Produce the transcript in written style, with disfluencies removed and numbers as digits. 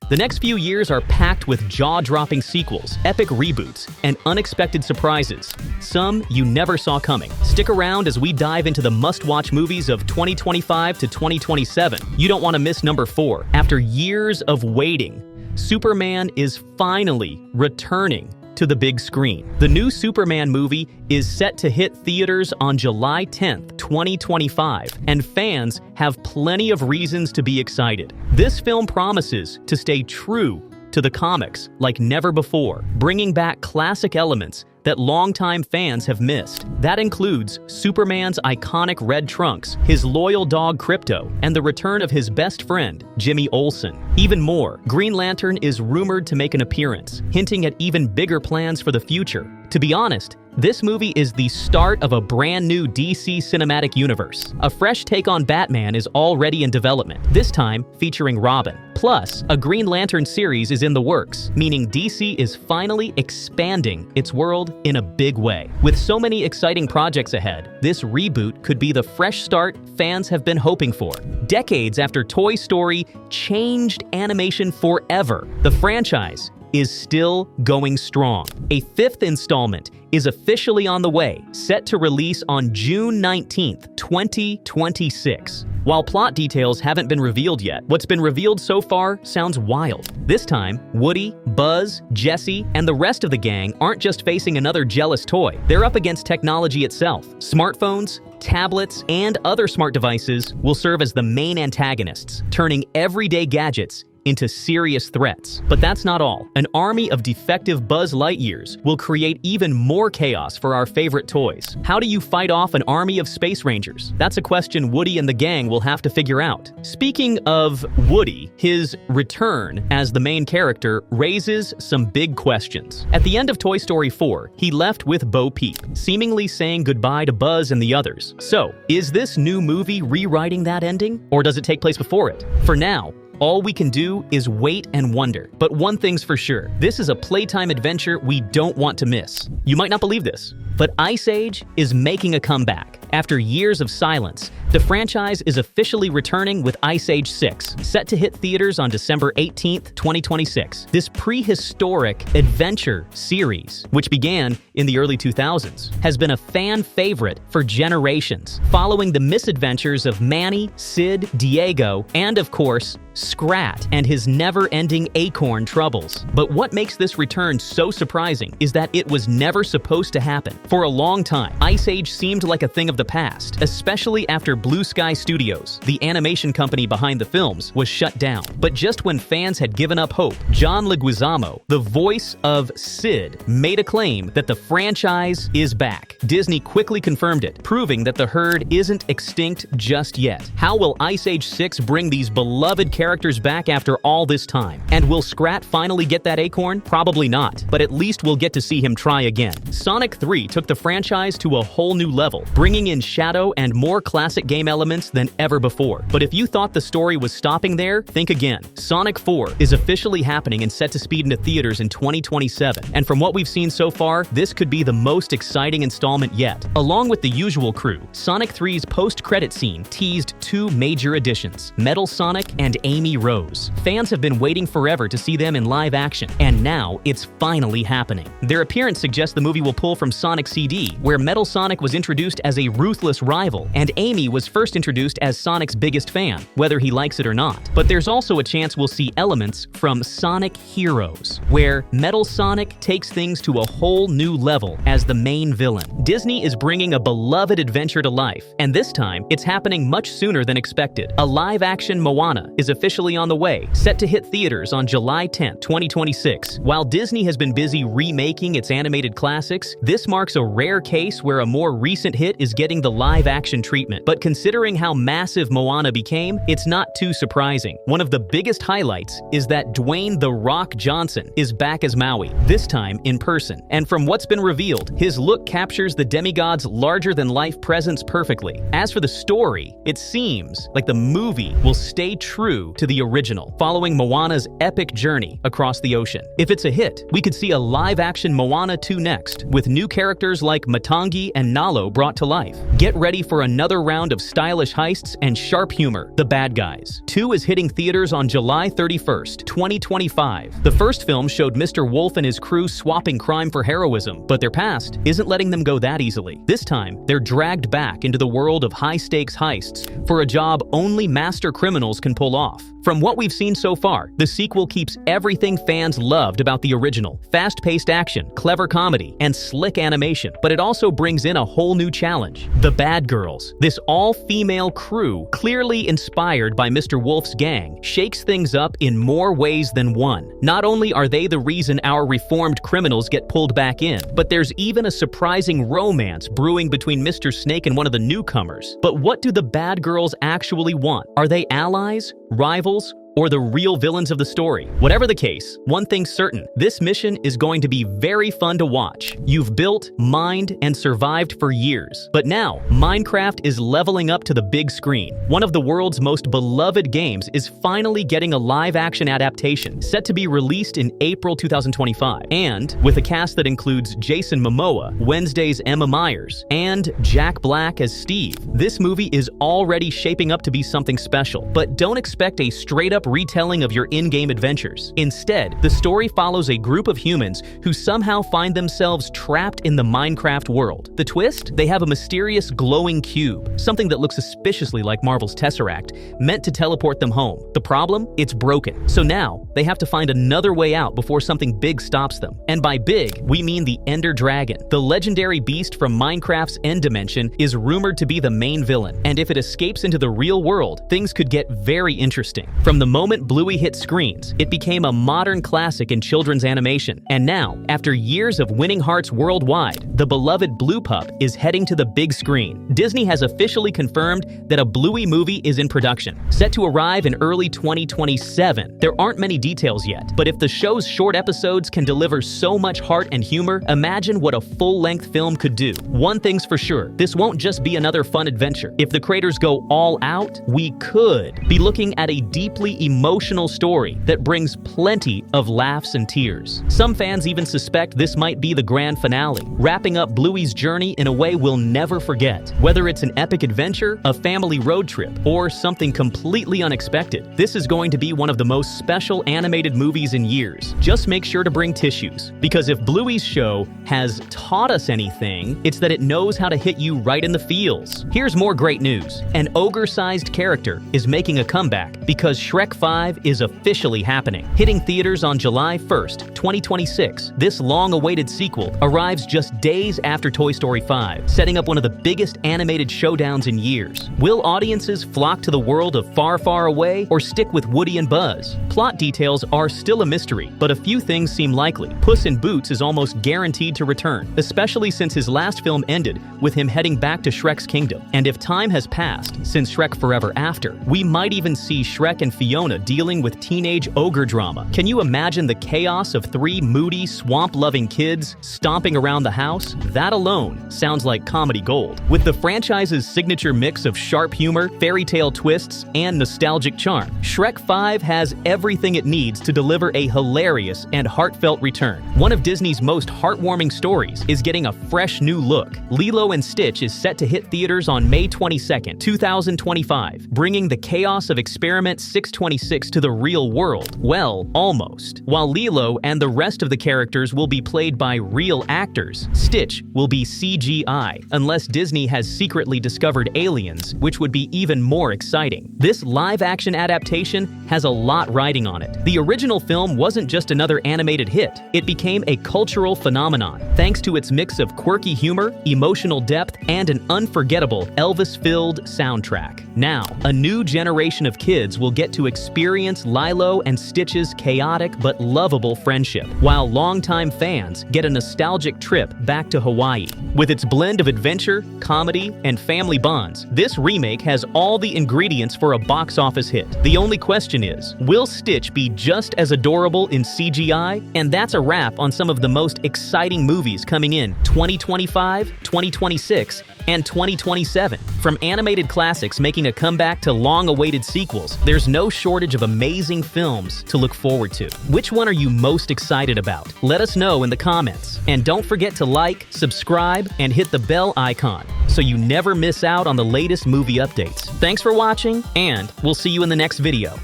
The next few years are packed with jaw-dropping sequels, epic reboots, and unexpected surprises. Some you never saw coming. Stick around as we dive into the must-watch movies of 2025 to 2027. You don't want to miss number 4. After years of waiting, Superman is finally returning to the big screen. The new Superman movie is set to hit theaters on July 10th, 2025, and fans have plenty of reasons to be excited. This film promises to stay true to the comics like never before, bringing back classic elements that longtime fans have missed. That includes Superman's iconic red trunks, his loyal dog Krypto, and the return of his best friend, Jimmy Olsen. Even more, Green Lantern is rumored to make an appearance, hinting at even bigger plans for the future. To be honest, this movie is the start of a brand new DC cinematic universe. A fresh take on Batman is already in development, this time featuring Robin. Plus, a Green Lantern series is in the works, meaning DC is finally expanding its world in a big way. With so many exciting projects ahead, this reboot could be the fresh start fans have been hoping for. Decades after Toy Story changed animation forever, the franchise is still going strong. A 5th installment is officially on the way, set to release on June 19th, 2026. While plot details haven't been revealed yet, what's been revealed so far sounds wild. This time, Woody, Buzz, Jesse, and the rest of the gang aren't just facing another jealous toy. They're up against technology itself. Smartphones, tablets, and other smart devices will serve as the main antagonists, turning everyday gadgets into serious threats. But that's not all. An army of defective Buzz Lightyears will create even more chaos for our favorite toys. How do you fight off an army of Space Rangers? That's a question Woody and the gang will have to figure out. Speaking of Woody, his return as the main character raises some big questions. At the end of Toy Story 4, he left with Bo Peep, seemingly saying goodbye to Buzz and the others. So, is this new movie rewriting that ending? Or does it take place before it? For now, all we can do is wait and wonder. But one thing's for sure, this is a playtime adventure we don't want to miss. You might not believe this, but Ice Age is making a comeback. After years of silence, the franchise is officially returning with Ice Age 6, set to hit theaters on December 18th, 2026. This prehistoric adventure series, which began in the early 2000s, has been a fan favorite for generations, following the misadventures of Manny, Sid, Diego, and of course, Scrat and his never-ending acorn troubles. But what makes this return so surprising is that it was never supposed to happen. For a long time, Ice Age seemed like a thing of the past, especially after Blue Sky Studios, the animation company behind the films, was shut down. But just when fans had given up hope, John Leguizamo, the voice of Sid, made a claim that the franchise is back. Disney quickly confirmed it, proving that the herd isn't extinct just yet. How will Ice Age 6 bring these beloved characters back after all this time? And will Scrat finally get that acorn? Probably not, but at least we'll get to see him try again. Sonic 3 took the franchise to a whole new level, bringing in Shadow and more classic game elements than ever before. But if you thought the story was stopping there, think again. Sonic 4 is officially happening and set to speed into theaters in 2027. And from what we've seen so far, this could be the most exciting installment yet. Along with the usual crew, Sonic 3's post-credit scene teased 2 major additions, Metal Sonic and Amy Rose. Fans have been waiting forever to see them in live action, and now it's finally happening. Their appearance suggests the movie will pull from Sonic CD, where Metal Sonic was introduced as a ruthless rival, and Amy was first introduced as Sonic's biggest fan, whether he likes it or not. But there's also a chance we'll see elements from Sonic Heroes, where Metal Sonic takes things to a whole new level as the main villain. Disney is bringing a beloved adventure to life, and this time, it's happening much sooner than expected. A live-action Moana is officially on the way, set to hit theaters on July 10th, 2026. While Disney has been busy remaking its animated classics, this marks a rare case where a more recent hit is getting the live-action treatment. But considering how massive Moana became, it's not too surprising. One of the biggest highlights is that Dwayne "The Rock" Johnson is back as Maui, this time in person. And from what's been revealed, his look captures the demigod's larger-than-life presence perfectly. As for the story, it seems like the movie will stay true to the original, following Moana's epic journey across the ocean. If it's a hit, we could see a live-action Moana 2 next, with new characters like Matangi and Nalo brought to life. Get ready for another round of of stylish heists and sharp humor, The Bad Guys. 2 is hitting theaters on July 31st, 2025. The first film showed Mr. Wolf and his crew swapping crime for heroism, but their past isn't letting them go that easily. This time, they're dragged back into the world of high-stakes heists for a job only master criminals can pull off. From what we've seen so far, the sequel keeps everything fans loved about the original: fast-paced action, clever comedy, and slick animation. But it also brings in a whole new challenge: the Bad Girls. This all-female crew, clearly inspired by Mr. Wolf's gang, shakes things up in more ways than one. Not only are they the reason our reformed criminals get pulled back in, but there's even a surprising romance brewing between Mr. Snake and one of the newcomers. But what do the Bad Girls actually want? Are they allies, rivals, or the real villains of the story? Whatever the case, one thing's certain: this mission is going to be very fun to watch. You've built, mined, and survived for years, but now Minecraft is leveling up to the big screen. One of the world's most beloved games is finally getting a live-action adaptation, set to be released in April 2025. And with a cast that includes Jason Momoa, Wednesday's Emma Myers, and Jack Black as Steve, this movie is already shaping up to be something special. But don't expect a straight-up retelling of your in-game adventures. Instead, the story follows a group of humans who somehow find themselves trapped in the Minecraft world. The twist? They have a mysterious glowing cube, something that looks suspiciously like Marvel's Tesseract, meant to teleport them home. The problem? It's broken. So now, they have to find another way out before something big stops them. And by big, we mean the Ender Dragon. The legendary beast from Minecraft's End Dimension is rumored to be the main villain. And if it escapes into the real world, things could get very interesting. From the moment Bluey hit screens, it became a modern classic in children's animation. And now, after years of winning hearts worldwide, the beloved Blue Pup is heading to the big screen. Disney has officially confirmed that a Bluey movie is in production, set to arrive in early 2027. There aren't many details yet, but if the show's short episodes can deliver so much heart and humor, imagine what a full-length film could do. One thing's for sure: this won't just be another fun adventure. If the creators go all out, we could be looking at a deeply emotional story that brings plenty of laughs and tears. Some fans even suspect this might be the grand finale, wrapping up Bluey's journey in a way we'll never forget. Whether it's an epic adventure, a family road trip, or something completely unexpected, this is going to be one of the most special animated movies in years. Just make sure to bring tissues, because if Bluey's show has taught us anything, it's that it knows how to hit you right in the feels. Here's more great news: an ogre-sized character is making a comeback, because Shrek 5 is officially happening. Hitting theaters on July 1st, 2026, this long-awaited sequel arrives just days after Toy Story 5, setting up one of the biggest animated showdowns in years. Will audiences flock to the world of Far, Far Away, or stick with Woody and Buzz? Plot details are still a mystery, but a few things seem likely. Puss in Boots is almost guaranteed to return, especially since his last film ended with him heading back to Shrek's kingdom. And if time has passed since Shrek Forever After, we might even see Shrek and Fiona dealing with teenage ogre drama. Can you imagine the chaos of 3 moody, swamp-loving kids stomping around the house? That alone sounds like comedy gold. With the franchise's signature mix of sharp humor, fairy tale twists, and nostalgic charm, Shrek 5 has everything it needs to deliver a hilarious and heartfelt return. One of Disney's most heartwarming stories is getting a fresh new look. Lilo and Stitch is set to hit theaters on May 22nd, 2025, bringing the chaos of Experiment 626 to the real world. Well, almost. While Lilo and the rest of the characters will be played by real actors, Stitch will be CGI, unless Disney has secretly discovered aliens, which would be even more exciting. This live-action adaptation has a lot riding on it. The original film wasn't just another animated hit, it became a cultural phenomenon, thanks to its mix of quirky humor, emotional depth, and an unforgettable Elvis-filled soundtrack. Now, a new generation of kids will get to experience Lilo and Stitch's chaotic but lovable friendship, while longtime fans get a nostalgic trip back to Hawaii. With its blend of adventure, comedy, and family bonds, this remake has all the ingredients for a box office hit. The only question is, will Stitch be be just as adorable in CGI, and that's a wrap on some of the most exciting movies coming in 2025, 2026, and 2027. From animated classics making a comeback to long-awaited sequels, there's no shortage of amazing films to look forward to. Which one are you most excited about? Let us know in the comments. And don't forget to like, subscribe, and hit the bell icon so you never miss out on the latest movie updates. Thanks for watching, and we'll see you in the next video.